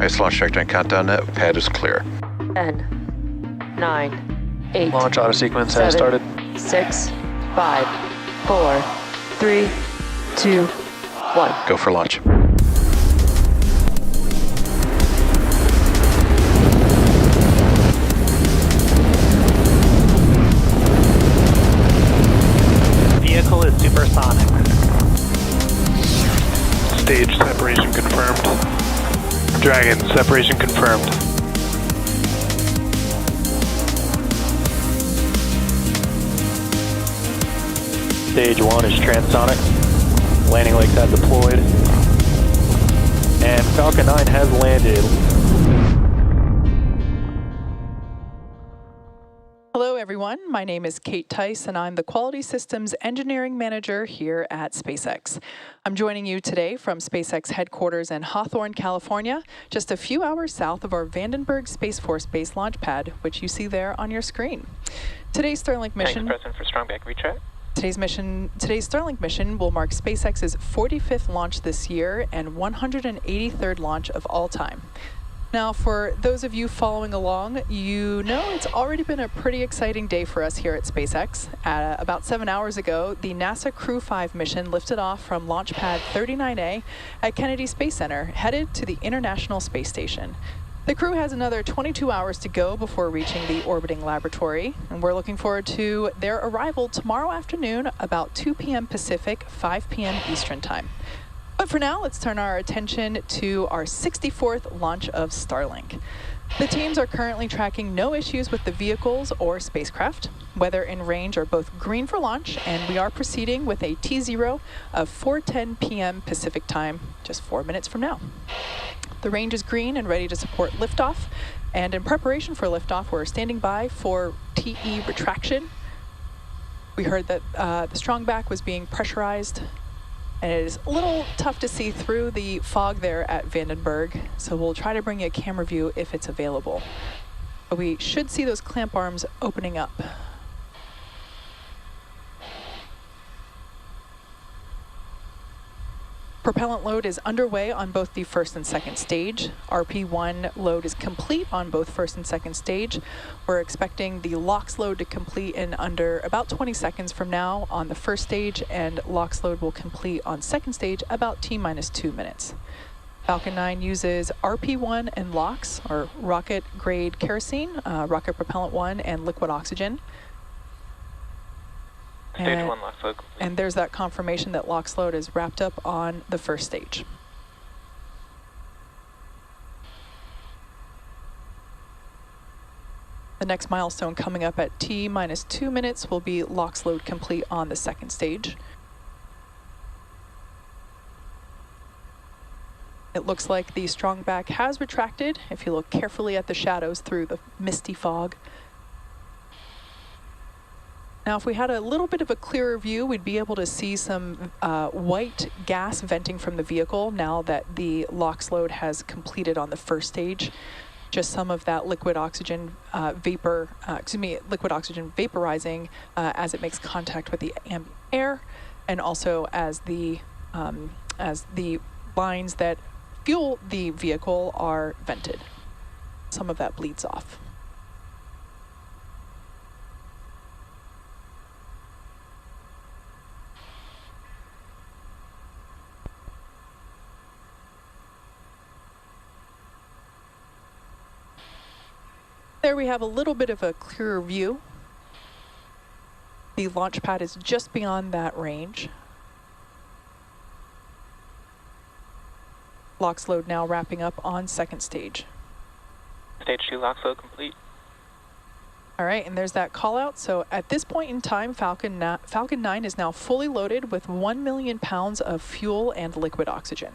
Nice launch trajectory and countdown net. Pad is clear. 10, 9, 8. Launch auto sequence 7, has started. 6, 5, 4, 3, 2, 1. Go for launch. Vehicle is supersonic. Stage separation confirmed. Dragon, separation confirmed. Stage 1 is transonic. Landing legs have deployed. And Falcon 9 has landed. Hello everyone, my name is Kate Tice and I'm the Quality Systems Engineering Manager here at SpaceX. I'm joining you today from SpaceX headquarters in Hawthorne, California, just a few hours south of our Vandenberg Space Force Base launch pad, which you see there on your screen. Today's Starlink mission... Thanks, President, for strongback retract. Today's Starlink mission will mark SpaceX's 45th launch this year and 183rd launch of all time. Now, for those of you following along, you know it's already been a pretty exciting day for us here at SpaceX. About 7 hours ago, the NASA Crew 5 mission lifted off from launchpad 39A at Kennedy Space Center, headed to the International Space Station. The crew has another 22 hours to go before reaching the orbiting laboratory, and we're looking forward to their arrival tomorrow afternoon about 2 p.m. Pacific, 5 p.m. Eastern Time. But for now, let's turn our attention to our 64th launch of Starlink. The teams are currently tracking no issues with the vehicles or spacecraft. Weather and range are both green for launch, and we are proceeding with a T0 of 4:10 p.m. Pacific Time, just 4 minutes from now. The range is green and ready to support liftoff, and in preparation for liftoff, we're standing by for TE retraction. We heard that the strongback was being pressurized, and it is a little tough to see through the fog there at Vandenberg, so we'll try to bring you a camera view if it's available. But we should see those clamp arms opening up. Propellant load is underway on both the first and second stage. RP1 load is complete on both first and second stage. We're expecting the LOX load to complete in under about 20 seconds from now on the first stage, and LOX load will complete on second stage about T-minus 2 minutes. Falcon 9 uses RP1 and LOX, or rocket grade kerosene, rocket propellant 1, and liquid oxygen. Stage 1 LOX load complete. And there's that confirmation that LOX load is wrapped up on the first stage. The next milestone coming up at T-minus 2 minutes will be LOX load complete on the second stage. It looks like the strongback has retracted, if you look carefully at the shadows through the misty fog. Now, if we had a little bit of a clearer view, we'd be able to see some white gas venting from the vehicle now that the LOX load has completed on the first stage. Just some of that liquid oxygen liquid oxygen vaporizing as it makes contact with the ambient air, and also as the lines that fuel the vehicle are vented. Some of that bleeds off. There we have a little bit of a clearer view. The launch pad is just beyond that range. LOX load now wrapping up on second stage. Stage 2 LOX load complete. All right, and there's that call out. So at this point in time, Falcon 9 is now fully loaded with 1 million pounds of fuel and liquid oxygen.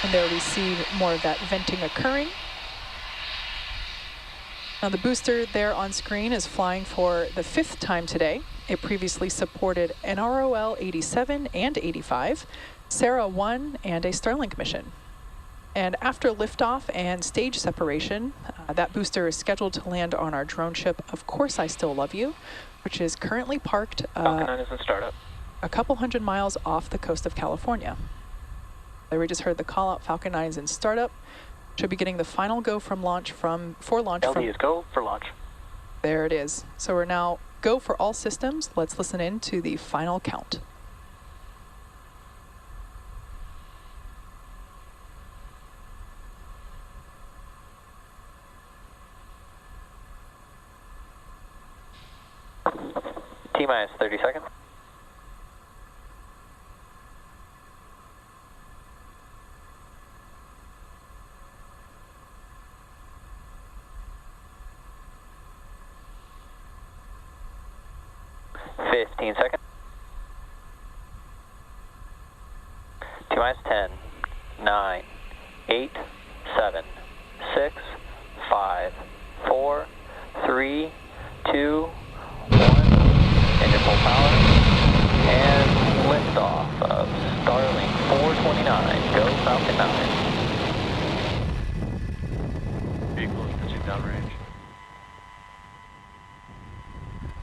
And there we see more of that venting occurring. Now the booster there on screen is flying for the 5th time today. It previously supported NROL 87 and 85, Sarah 1, and a Starlink mission. And after liftoff and stage separation, that booster is scheduled to land on our drone ship, Of Course I Still Love You, which is currently parked. Falcon 9 is in startup. a couple hundred miles off the coast of California. There we just heard the call out. Falcon 9 is in startup. Should be getting the final go for launch from. LD is go for launch. There it is. So we're now go for all systems. Let's listen in to the final count. T-minus 30 seconds. Seconds. T-minus 10, 9, 8, 7, 6, 5, 4, 3, 2, 1. Engine full power. And liftoff of Starlink 429. Go Falcon 9. Vehicle is pitching downrange.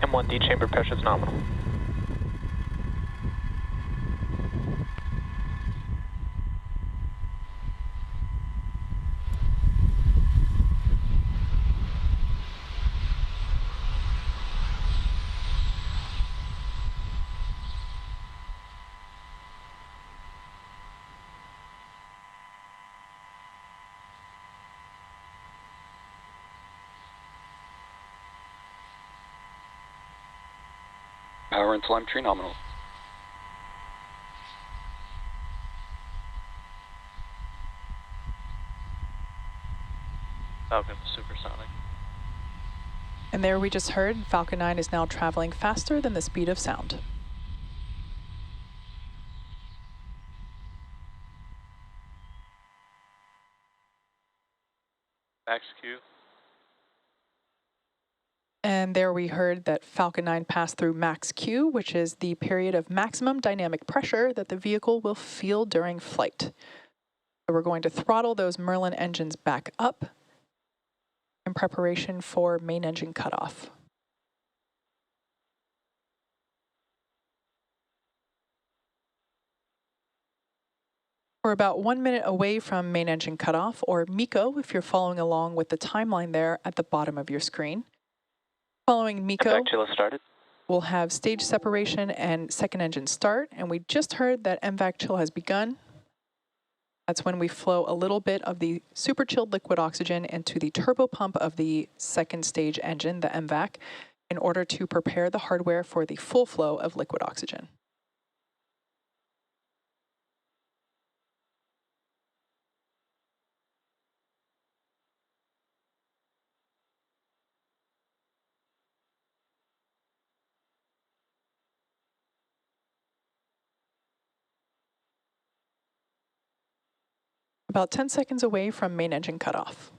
M1D chamber pressure is nominal. Power and telemetry nominal. Falcon supersonic. And there we just heard Falcon 9 is now traveling faster than the speed of sound. Max Q. And there we heard that Falcon 9 passed through max Q, which is the period of maximum dynamic pressure that the vehicle will feel during flight. So we're going to throttle those Merlin engines back up in preparation for main engine cutoff. We're about 1 minute away from main engine cutoff, or MECO, if you're following along with the timeline there at the bottom of your screen. Following MECO, started. we'll have stage separation and second engine start, and we just heard that MVAC chill has begun. That's when we flow a little bit of the super chilled liquid oxygen into the turbo pump of the second stage engine, the MVAC, in order to prepare the hardware for the full flow of liquid oxygen. About 10 seconds away from main engine cutoff.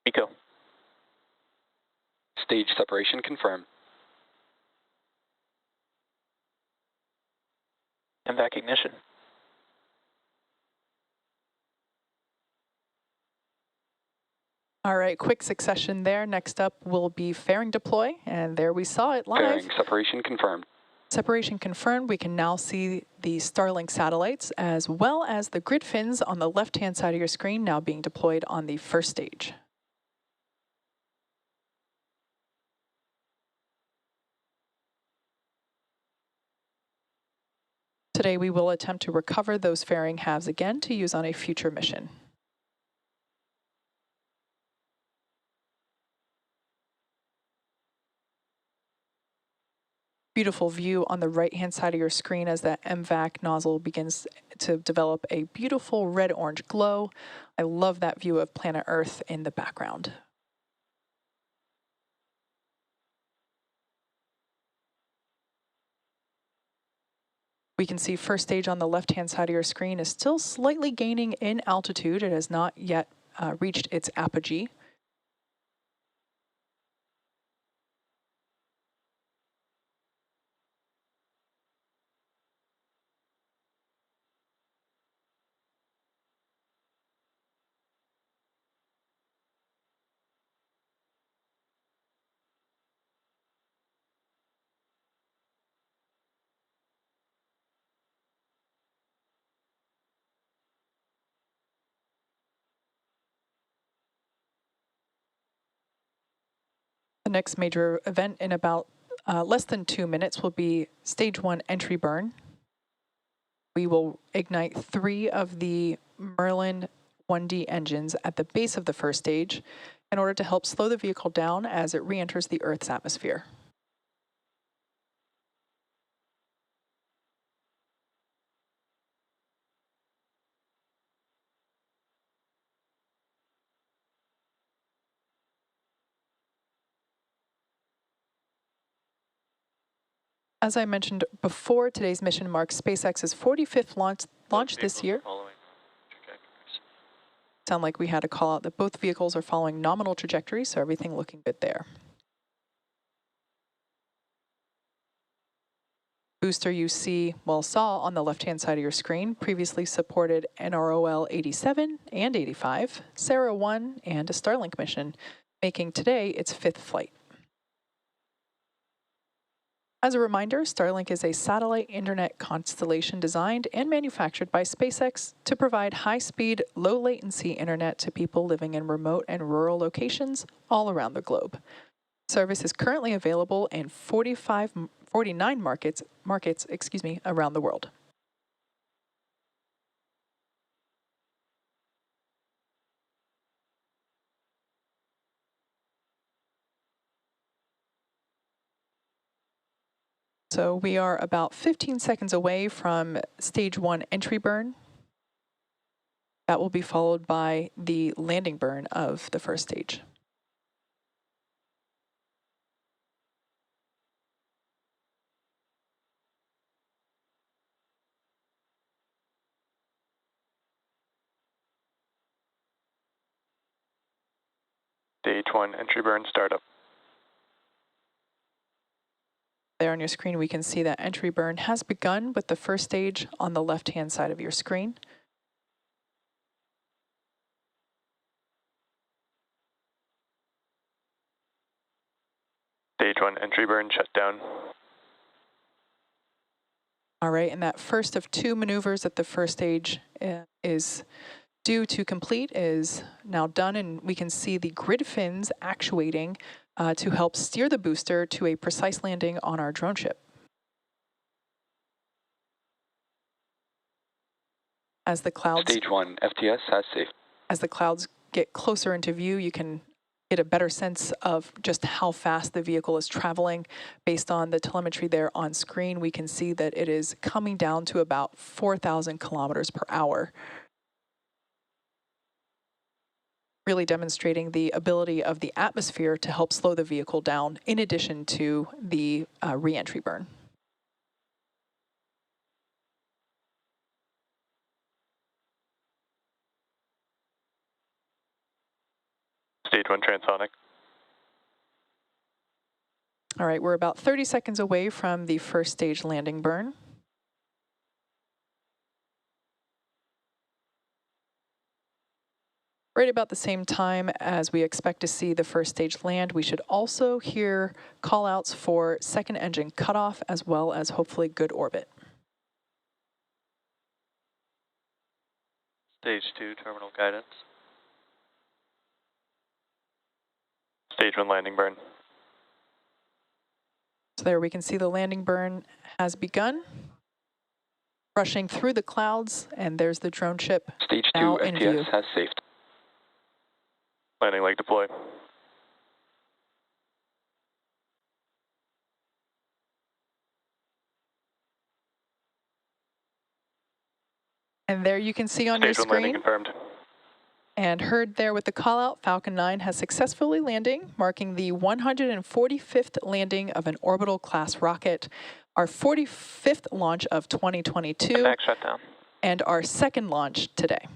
MECO. Stage separation confirmed. MVAC ignition. All right, quick succession there. Next up will be fairing deploy, and there we saw it live. Fairing separation confirmed. Separation confirmed. We can now see the Starlink satellites as well as the grid fins on the left-hand side of your screen now being deployed on the first stage. Today we will attempt to recover those fairing halves again to use on a future mission. Beautiful view on the right-hand side of your screen as that MVAC nozzle begins to develop a beautiful red-orange glow. I love that view of planet Earth in the background. We can see first stage on the left-hand side of your screen is still slightly gaining in altitude. It has not yet reached its apogee. The next major event in about less than 2 minutes will be stage 1 entry burn. We will ignite 3 of the Merlin 1D engines at the base of the first stage in order to help slow the vehicle down as it re-enters the Earth's atmosphere. As I mentioned before, today's mission marks SpaceX's 45th launch this year. Sound like we had a call out that both vehicles are following nominal trajectories, so everything looking good there. Booster you saw on the left-hand side of your screen previously supported NROL 87 and 85, Sarah 1, and a Starlink mission, making today its 5th flight. As a reminder, Starlink is a satellite internet constellation designed and manufactured by SpaceX to provide high-speed, low-latency internet to people living in remote and rural locations all around the globe. Service is currently available in 49 markets around the world. So we are about 15 seconds away from stage 1 entry burn. That will be followed by the landing burn of the first stage. Stage 1 entry burn startup. There on your screen, we can see that entry burn has begun with the first stage on the left-hand side of your screen. Stage 1 entry burn shut down. All right, and that first of 2 maneuvers that the first stage is due to complete is now done, and we can see the grid fins actuating to help steer the booster to a precise landing on our drone ship. As the clouds... Stage 1 FTS has safe. As the clouds get closer into view, you can get a better sense of just how fast the vehicle is traveling. Based on the telemetry there on screen, we can see that it is coming down to about 4,000 kilometers per hour. Really demonstrating the ability of the atmosphere to help slow the vehicle down in addition to the re-entry burn. Stage 1 transonic. All right, we're about 30 seconds away from the first stage landing burn. Right about the same time as we expect to see the first stage land, we should also hear call-outs for second engine cutoff as well as hopefully good orbit. Stage 2 terminal guidance. Stage 1 landing burn. So there we can see the landing burn has begun, rushing through the clouds, and there's the drone ship Stage 2 now in view. FTS has safe. Landing leg deploy. And there you can see on your Stage 1 landing screen, confirmed. and heard there with the call out, Falcon 9 has successfully landing, marking the 145th landing of an orbital class rocket, our 45th launch of 2022, Back shutdown. and our second launch today.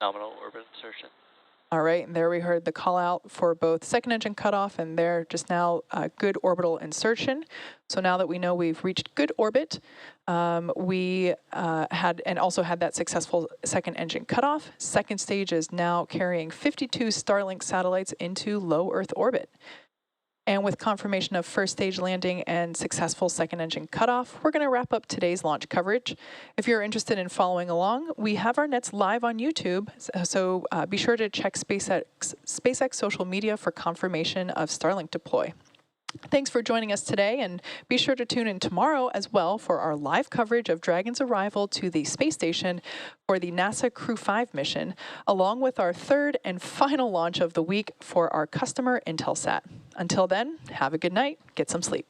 Nominal orbit insertion. All right, and there we heard the call out for both second engine cutoff and there just now good orbital insertion. So now that we know we've reached good orbit, we also had that successful second engine cutoff. Second stage is now carrying 52 Starlink satellites into low Earth orbit. And with confirmation of first stage landing and successful second engine cutoff, we're going to wrap up today's launch coverage. If you're interested in following along, we have our nets live on YouTube, so be sure to check SpaceX social media for confirmation of Starlink deploy. Thanks for joining us today, and be sure to tune in tomorrow as well for our live coverage of Dragon's arrival to the space station for the NASA Crew 5 mission, along with our third and final launch of the week for our customer Intelsat. Until then, have a good night, get some sleep.